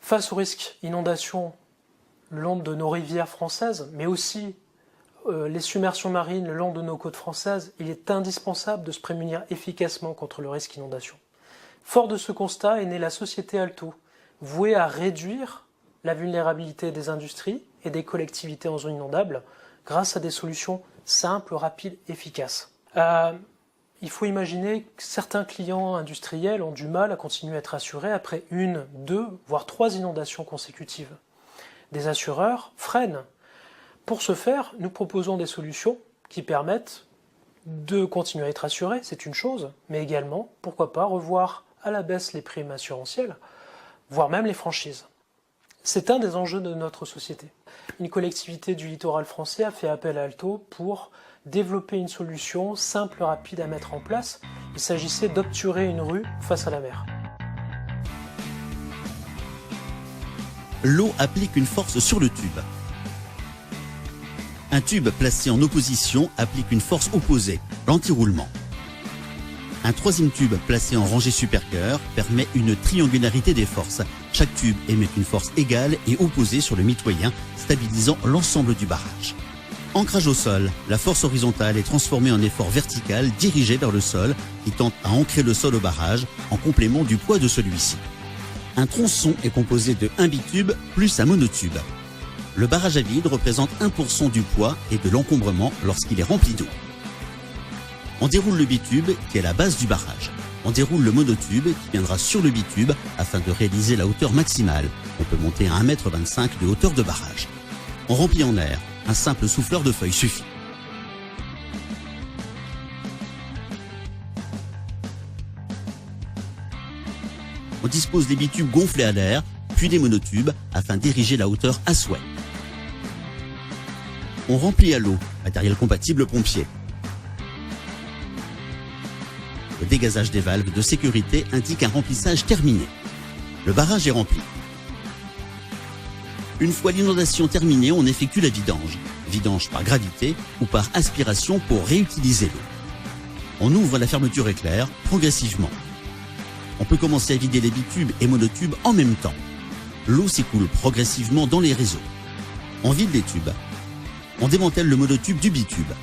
Face au risque inondation le long de nos rivières françaises, mais aussi les submersions marines le long de nos côtes françaises, il est indispensable de se prémunir efficacement contre le risque inondation. Fort de ce constat est née la société Alto, vouée à réduire la vulnérabilité des industries et des collectivités en zone inondable grâce à des solutions simples, rapides, efficaces. Il faut imaginer que certains clients industriels ont du mal à continuer à être assurés après 1, 2, voire 3 inondations consécutives. Des assureurs freinent. Pour ce faire, nous proposons des solutions qui permettent de continuer à être assurés, c'est une chose, mais également, pourquoi pas, revoir à la baisse les primes assurantielles, voire même les franchises. C'est un des enjeux de notre société. Une collectivité du littoral français a fait appel à Alto pour développer une solution simple, rapide à mettre en place. Il s'agissait d'obturer une rue face à la mer. L'eau applique une force sur le tube. Un tube placé en opposition applique une force opposée, l'antiroulement. Un troisième tube placé en rangée supérieure permet une triangularité des forces. Chaque tube émet une force égale et opposée sur le mitoyen, stabilisant l'ensemble du barrage. Ancrage au sol, la force horizontale est transformée en effort vertical dirigé vers le sol qui tente à ancrer le sol au barrage en complément du poids de celui-ci. Un tronçon est composé de un bitube plus un monotube. Le barrage à vide représente 1% du poids et de l'encombrement lorsqu'il est rempli d'eau. On déroule le bitube qui est la base du barrage. On déroule le monotube qui viendra sur le bitube afin de réaliser la hauteur maximale. On peut monter à 1,25 m de hauteur de barrage. On remplit en air. Un simple souffleur de feuilles suffit. On dispose des bitubes gonflés à l'air, puis des monotubes afin d'ériger la hauteur à souhait. On remplit à l'eau, matériel compatible pompier. Le dégazage des valves de sécurité indique un remplissage terminé. Le barrage est rempli. Une fois l'inondation terminée, on effectue la vidange. Vidange par gravité ou par aspiration pour réutiliser l'eau. On ouvre la fermeture éclair progressivement. On peut commencer à vider les bitubes et monotubes en même temps. L'eau s'écoule progressivement dans les réseaux. On vide les tubes. On démantèle le monotube du bitube.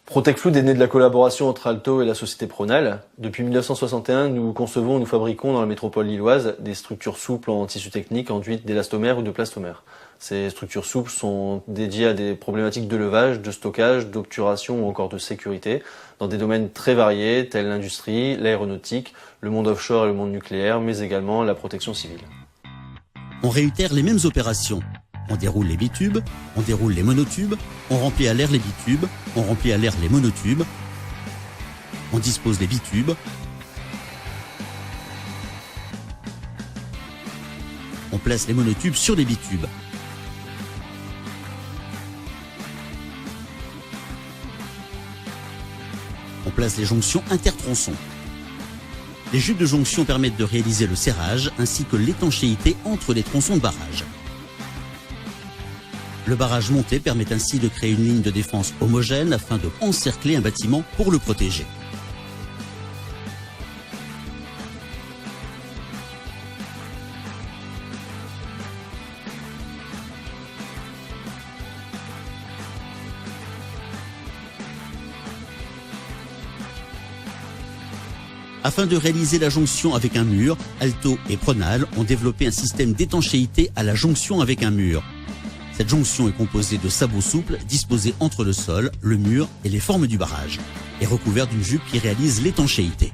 Protecfluid est né de la collaboration entre Alto et la société Pronal. Depuis 1961, nous concevons et nous fabriquons dans la métropole lilloise des structures souples en tissu technique enduites d'élastomère ou de plastomère. Ces structures souples sont dédiées à des problématiques de levage, de stockage, d'obturation ou encore de sécurité dans des domaines très variés tels l'industrie, l'aéronautique, le monde offshore et le monde nucléaire, mais également la protection civile. On réitère les mêmes opérations. On déroule les bitubes, on déroule les monotubes, on remplit à l'air les bitubes, on remplit à l'air les monotubes, on dispose les bitubes, on place les monotubes sur les bitubes. On place les jonctions intertronçons. Les jupes de jonction permettent de réaliser le serrage ainsi que l'étanchéité entre les tronçons de barrage. Le barrage monté permet ainsi de créer une ligne de défense homogène afin de encercler un bâtiment pour le protéger. Afin de réaliser la jonction avec un mur, Alto et Pronal ont développé un système d'étanchéité à la jonction avec un mur. Cette jonction est composée de sabots souples disposés entre le sol, le mur et les formes du barrage, et recouvert d'une jupe qui réalise l'étanchéité.